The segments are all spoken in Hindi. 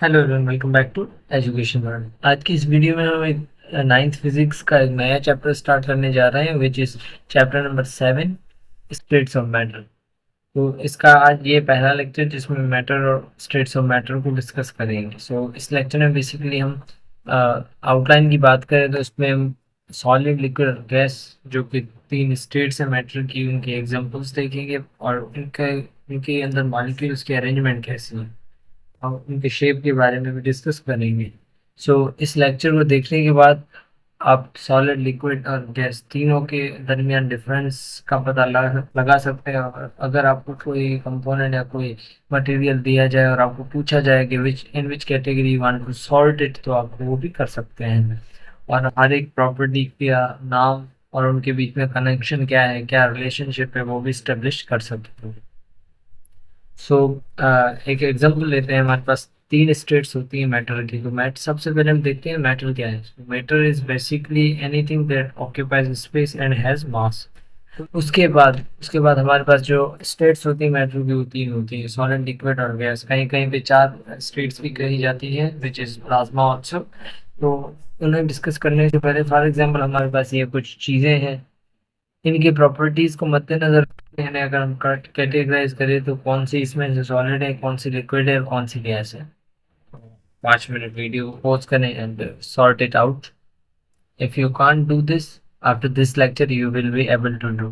Hello everyone, welcome back to education world. आज की इस वीडियो में हम एक नाइन्थ फिजिक्स का एक नया चैप्टर स्टार्ट करने जा रहे हैं, which is chapter number 7, states of matter. तो इसका आज ये पहला लेक्चर जिसमें मैटर और स्टेट्स ऑफ मैटर को डिस्कस करेंगे। सो इस लेक्चर में बेसिकली हम आउटलाइन की बात करें तो इसमें हम सॉलिड, लिक्विड और गैस जो कि तीन स्टेट्स हैं मैटर की, उनके एग्जांपल्स देखेंगे और उनके अंदर मॉलिक्यूल्स की अरेंजमेंट कैसी है, हम उनके शेप के बारे में भी डिस्कस करेंगे। सो इस लेक्चर को देखने के बाद आप सॉलिड, लिक्विड और गैस तीनों के दरमियान डिफरेंस का पता लगा सकते हैं। और अगर आपको कोई कंपोनेंट या कोई मटेरियल दिया जाए और आपको पूछा जाए कि which category you want to sort it, तो आप वो भी कर सकते हैं। और हर एक प्रॉपर्टी का नाम और उनके बीच में कनेक्शन क्या है, क्या रिलेशनशिप है, वो भी स्टेब्लिश कर सकते हैं। सो एक एग्जांपल लेते हैं। हमारे पास तीन स्टेट्स होती हैं मैटर की। तो मैटर, सबसे पहले हम देखते हैं मैटर क्या है। Matter is basically anything that occupies space and has मास। उसके बाद हमारे पास जो स्टेट्स होती हैं मैटर की, वो तीन होती है, सॉलिड, लिक्विड और गैस। कहीं कहीं पे चार स्टेट्स भी कही जाती है, विच इज प्लाज्मा ऑल्सो। तो उन्हें डिस्कस करने से पहले फॉर एग्जांपल हमारे पास ये कुछ चीज़ें हैं, इनकी प्रॉपर्टीज को मद्देनजर रखते हैं अगर हम कैटेगराइज करें तो कौन सी इसमें से सॉलिड है, कौन सी लिक्विड है और कौन सी गैस है। 5 मिनट वीडियो पॉज करें and sort it out. If you can't do this after this lecture you will be able to do.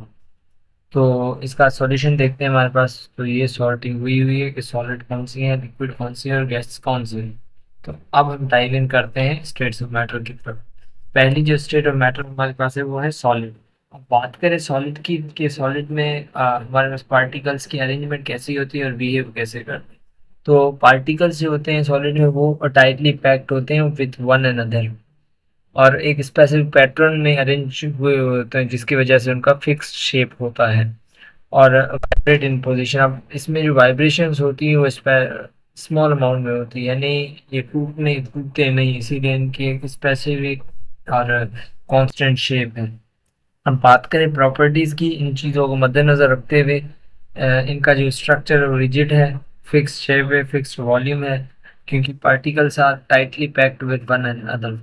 तो इसका सॉल्यूशन देखते हैं हमारे पास। तो ये सॉर्टिंग हुई हुई है कि सॉलिड कौन सी है, लिक्विड कौन सी है और गैस कौन सी है। तो अब हम डाइव इन करते हैं स्टेट्स ऑफ मैटर की तरफ। पहली जो स्टेट ऑफ मैटर हमारे पास है वो है सॉलिड। अब बात करें सॉलिड की, कि सॉलिड में हमारे पास पार्टिकल्स की अरेंजमेंट कैसी होती है और बिहेव कैसे करते हैं। तो पार्टिकल्स जो होते हैं सॉलिड में वो टाइटली पैक्ड होते हैं विथ वन अनदर और एक स्पेसिफिक पैटर्न में अरेंज हुए होते हैं, जिसकी वजह से उनका फिक्स्ड शेप होता है और वाइब्रेट इन पोजीशन। अब इसमें जो वाइब्रेशंस होती हैं वो स्मॉल अमाउंट में होती है, यानी ये टूटते नहीं, इसीलिए इनकी एक स्पेसिफिक और कांस्टेंट शेप है। हम बात करें प्रॉपर्टीज की, इन चीज़ों को मद्देनजर रखते हुए इनका जो स्ट्रक्चर है वो रिजिड है, फिक्स शेप है, फिक्स वॉल्यूम है, क्योंकि particles are tightly packed with one another.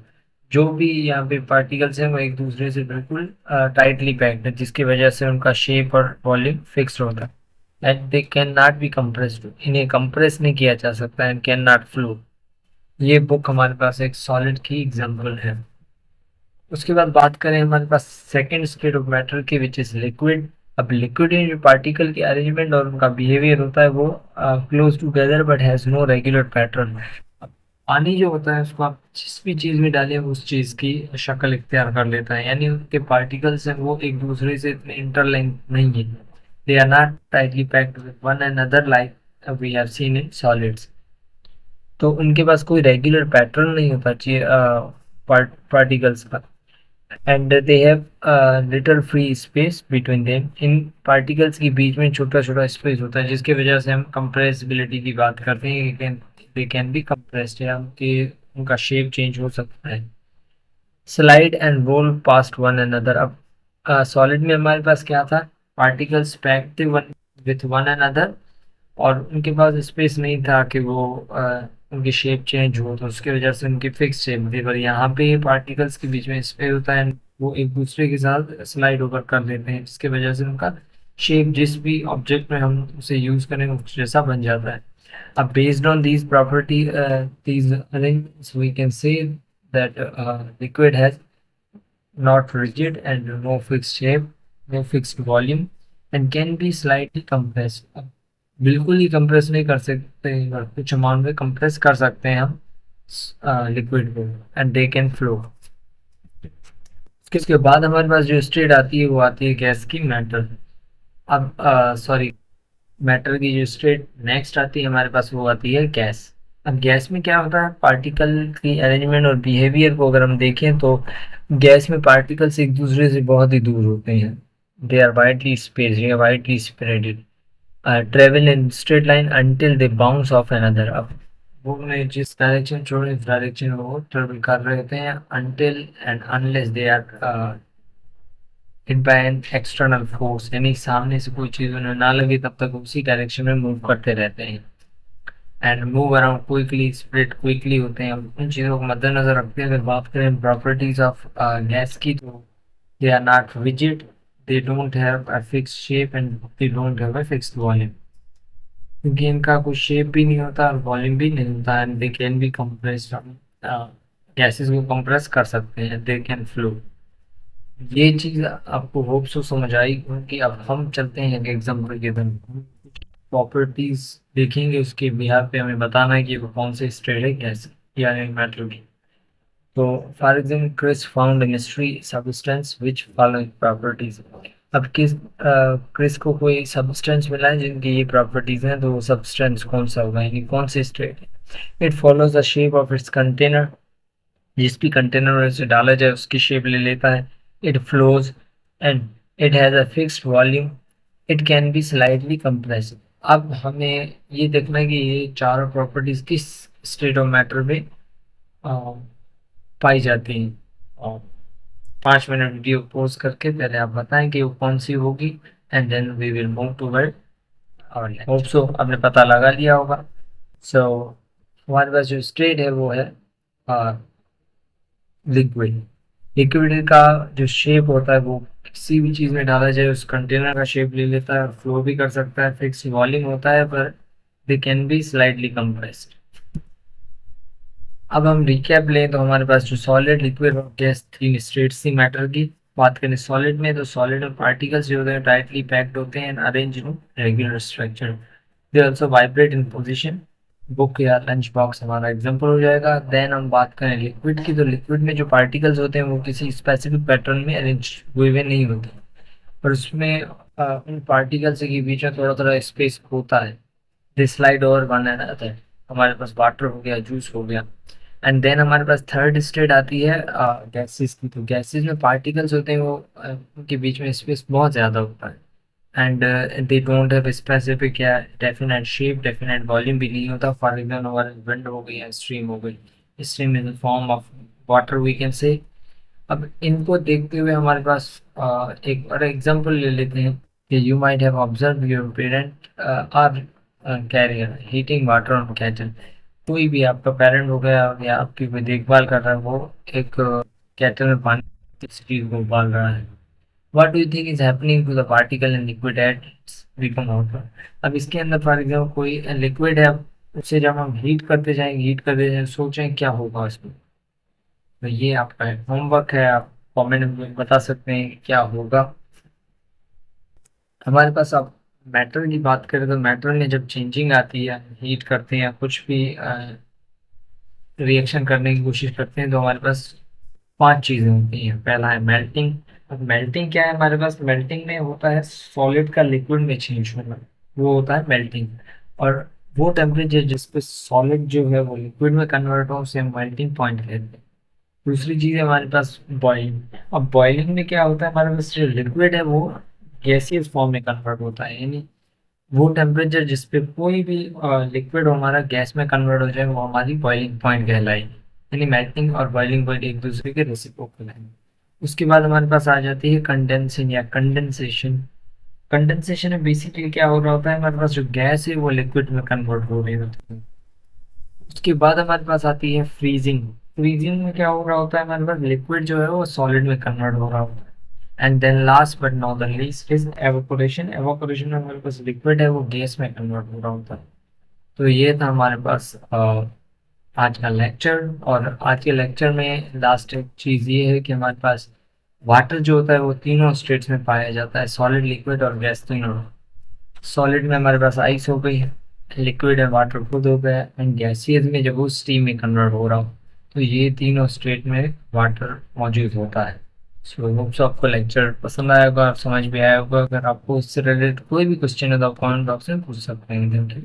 जो भी यहाँ पे पार्टिकल्स हैं वो एक दूसरे से बिल्कुल टाइटली पैक्ड है, जिसकी वजह से उनका शेप और वॉल्यूम फिक्स होता है and they can not be compressed. इन्हें कंप्रेस नहीं किया जा सकता एंड कैन नॉट फ्लो। ये बुक हमारे पास एक सॉलिड की एग्जांपल है। उसके बाद बात करें हमारे पास सेकंड स्टेट ऑफ मैटर की, विच इज लिक्विड। अब लिक्विड में जो पार्टिकल की अरेंजमेंट और उनका बिहेवियर होता है वो close together but has no regular pattern. पानी जो होता है उसको आप जिस भी चीज में डालें उस चीज की शक्ल इख्तियार कर लेता है, यानी उनके पार्टिकल्स हैं वो एक दूसरे से इतने इंटरलिंक नहीं है। They are not tightly packed with one another like we have seen in solids. तो उनके पास कोई रेगुलर पैटर्न नहीं होता चाहिए पार्टिकल्स का and they have little free space between them. In particles के बीच में छोटा छोटा स्पेस होता है, जिसकी वजह से हम कंप्रेसिबिलिटी की बात करते हैं कि दे कैन बी कंप्रेस्ड, या उनका शेप चेंज हो सकता है। Slide and roll past one another. अब सॉलिड में हमारे पास क्या था, पार्टिकल्स पैक्ड थे वन विथ वन अनदर और उनके पास स्पेस नहीं था कि वो उनकी शेप चेंज हो, तो उसकी वजह से उनकी फिक्स शेप थी। पर यहाँ पे पार्टिकल्स के बीच में स्पेस होता है, वो एक दूसरे के साथ स्लाइड ओवर कर देते हैं, जिसकी वजह से उनका शेप जिस भी ऑब्जेक्ट में हम उसे यूज करें उस जैसा बन जाता है। अब based on these property, these arrangements, we can say that liquid has not rigid and no fixed shape, no fixed volume and can be slightly compressed। अब बिल्कुल ही कंप्रेस नहीं कर सकते, पर कुछ अमाउंट में कंप्रेस कर सकते हैं हम लिक्विड को एंड दे कैन फ्लो। इसके बाद हमारे पास जो स्टेट आती है वो आती है गैस की, मैटर। अब सॉरी, मैटर की जो स्टेट नेक्स्ट आती है हमारे पास वो आती है गैस। अब गैस में क्या होता है, पार्टिकल की अरेंजमेंट और बिहेवियर को अगर हम देखें तो गैस में पार्टिकल्स एक दूसरे से बहुत ही दूर होते हैं। दे आर वाइडली स्पेस्ड या widely spreaded, travel in straight line until they bounce off another. अब वो उन्हें जिस डायरेक्शन छोड़े इस डायरेक्शन में वो ट्रेवल कर रहे होते हैं until and unless they are hit by an external force, यानी सामने से कोई चीज उन्हें ना लगे तब तक उसी डायरेक्शन में मूव करते रहते हैं। And move around quickly, split quickly होते हैं। उन चीज़ों को मद्देनजर रखते हैं अगर बात करें प्रॉपर्टीज ऑफ गैस की, तो they are not rigid, they don't have a fixed shape and they don't have a fixed volume, क्योंकि इनका कोई शेप भी नहीं होता और वॉल्यूम भी नहीं होता। And they can be compressed, gases को कंप्रेस कर सकते हैं, दे कैन फ्लो। ये चीज़ आपको होप सो समझ आई, क्योंकि अब हम चलते हैं एक एग्जाम्पल के दिन प्रॉपर्टीज देखेंगे, उसके बिहार पे हमें बताना है कि वो कौन से स्टेट है गैस या मेटल की। तो for example Chris found mystery substance which following properties. अब क्रिस को कोई सब्सटेंस मिला है जिनकी ये प्रॉपर्टीज हैं, तो वो सब्सटेंस कौन सा होगा, यानी कौन से स्टेट है। It follows the shape of its container, जिस भी कंटेनर में उसे डाला जाए उसकी शेप ले लेता है। It flows and it has a fixed volume, it can be slightly compressed. अब हमें ये देखना है कि ये चारों प्रॉपर्टीज किस स्टेट ऑफ मैटर में पाई जाती हैं। और 5 मिनट वीडियो पॉज करके पहले आप बताएं कि वो कौन सी होगी, and then we will move toward और होप सो आपने पता लगा लिया होगा। सो हमारे पास जो स्टेट है वो है लिक्विड। लिक्विड का जो शेप होता है वो किसी भी चीज़ में डाला जाए उस कंटेनर का शेप ले लेता है, फ्लो भी कर सकता है, फिक्स वॉल्यूम होता है, पर they can be slightly compressed. अब हम रिकैप लें तो हमारे पास जो सॉलिड, लिक्विड और गैस 3 स्टेट्स थी मैटर की। बात करें सॉलिड में, तो सॉलिड में पार्टिकल्स जो होते हैं टाइटली पैक्ड होते हैं, arrange in regular structure, they also vibrate in position. Book या लंच बॉक्स हमारा एग्जांपल हो जाएगा। देन हम बात करें लिक्विड की, तो लिक्विड में जो पार्टिकल्स होते हैं वो किसी स्पेसिफिक पैटर्न में अरेंज हुए हुए नहीं होते, पर उसमें उन पार्टिकल्स के बीच में थोड़ा थोड़ा स्पेस होता है, दे स्लाइड ओवर वन अनदर। हमारे पास वाटर हो गया, जूस हो गया। एंड देन हमारे पास थर्ड स्टेट आती है गैसेस की। तो गैसेस में पार्टिकल्स होते हैं वो उनके बीच में स्पेस बहुत ज़्यादा होता है, and they don't have specific या डेफिनेट शेप, डेफिनेट वॉल्यूम भी नहीं होता। फॉर एग्जाम्पल हमारे विंड हो गई या स्ट्रीम हो गई, stream in the form of water we can say. अब इनको देखते हुए हमारे पास एक और एग्जांपल ले लेते हैं कि you might have observe your parent or carrier heating water on kettle. कोई भी आपका पेरेंट हो गया या आपकी कोई देखभाल कर रहा है, वो एक कैटल में पानी किसी चीज़ को उबाल रहा है। What do you think is happening to the particle in liquid at become water. अब इसके अंदर फॉर एग्जाम्पल कोई लिक्विड है, उससे जब हम हीट करते जाएंगे सोचें क्या होगा उसमें। तो ये आपका होमवर्क है, आप कमेंट में बता सकते हैं कि क्या होगा। हमारे पास अब मैटर की बात करें तो मैटर में जब चेंजिंग आती है, हीट करते हैं, कुछ भी रिएक्शन करने की कोशिश करते हैं, तो हमारे पास 5 चीज़ें होती हैं। पहला है मेल्टिंग। अब मेल्टिंग क्या है, हमारे पास मेल्टिंग में होता है सॉलिड का लिक्विड में चेंज होना, वो होता है मेल्टिंग। और वो टेम्परेचर जिस पे सॉलिड जो है वो लिक्विड में कन्वर्ट हो उसे हम मेल्टिंग पॉइंट कहते हैं। दूसरी चीज़ है हमारे पास बॉइलिंग। अब बॉइलिंग में क्या होता है, हमारे पास जो लिक्विड है वो गैसियस फॉर्म में कन्वर्ट होता है, यानी वो टेम्परेचर जिस पे कोई भी लिक्विड हमारा गैस में कन्वर्ट हो जाए वो हमारी बॉइलिंग पॉइंट कहलाएगी। यानी मेल्टिंग और बॉइलिंग पॉइंट एक दूसरे के रेसिप्रोकल हैं। उसके बाद हमारे पास आ जाती है कंडेंसिंग या कंडेंसेशन। कंडेंसेशन में बेसिकली क्या हो रहा होता है, हमारे पास जो गैस है वो लिक्विड में कन्वर्ट हो रही होती है। उसके बाद हमारे पास आती है फ्रीजिंग। फ्रीजिंग में क्या हो रहा होता है, हमारे पास लिक्विड जो है वो सॉलिड में कन्वर्ट हो रहा होता है। And then last but not the least is evaporation. Evaporation में हमारे पास लिक्विड है वो गैस में कन्वर्ट हो रहा होता है। तो ये था हमारे पास आज का लेक्चर। और आज के लेक्चर में लास्ट एक चीज़ ये है कि हमारे पास वाटर जो होता है वो तीनों स्टेट्स में पाया जाता है, सॉलिड, लिक्विड और गैस तीनों। सॉलिड में हमारे पास आइस हो गई, लिक्विड है वाटर खुद हो गया, एंड गैसियस में जब वो स्टीम में कन्वर्ट हो रहा हो, तो ये तीनों स्टेट में वाटर मौजूद होता है। सो होप्स आपको लेक्चर पसंद आया होगा, समझ भी आया होगा। अगर आपको इससे रिलेटेड कोई भी क्वेश्चन है तो आप कमेंट बॉक्स में पूछ सकते हैं। Thank you.